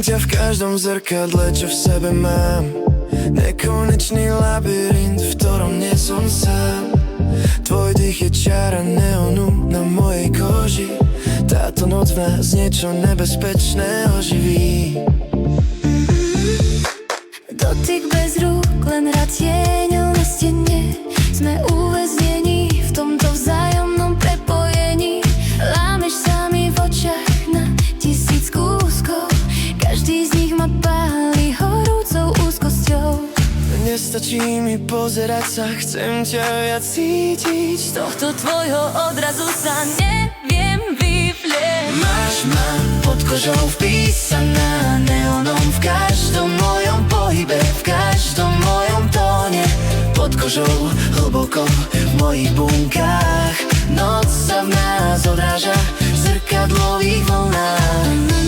Chcem ťa v každom zrkadle, čo v sebe mám. Nekonečný labyrint, v ktorom nie som sám. Tvoj dých je čara neonu na mojej koži. Táto noc v nás niečo nebezpečné oživí. Dotyk bez rúk, len rád tieňou na stene. Sme uväznení v tomto vzájomnom prepojení. Lámeš sa mi v očach na 1000 kúskov. Každý z nich ma páli horúcou úzkosťou. Nestačí mi pozerať sa, chcem ťa viac cítiť. Z tohto tvojho odrazu sa neviem vyvlieť. Máš ma pod kožou vpísaná neonom, v každom mojom pohybe, v každom mojom tóne. Pod kožou, hlboko v mojich bunkách. Noc sa v nás odráža v zrkadlových vlnách.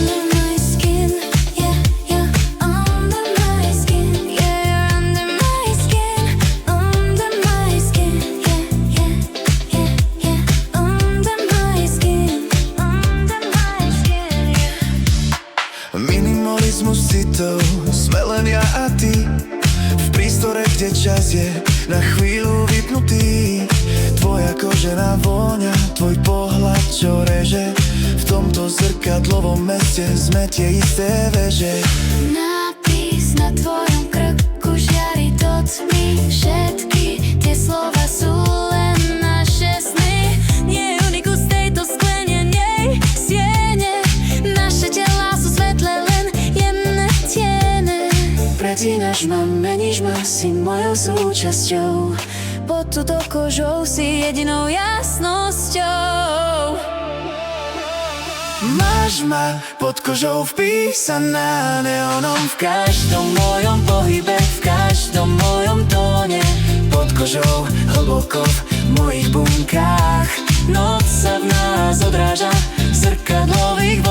Minimalizmus citov, sme len ja a ty. V prístore, kde čas je na chvíľu vypnutý. Tvoja kožená vôňa, tvoj pohľad, čo reže. V tomto zrkadlovom meste sme tie isté veže. Nápis na tvojom krku žiari do tmy. Všetky tie slova sú len naše sny. Nie je unikus tejto sklenenej siene. Naše telá sú svetlé, len jemné tiene. Pretínaš ma, meníš ma, si mojou súčasťou. Pod túto kožou si jedinou jasnosťou. Máš ma pod kožou vpísaná neonom, v každom mojom pohybe, v každom mojom tóne. Pod kožou, hlboko v mojich bunkách. Noc sa v nás odráža v zrkadlových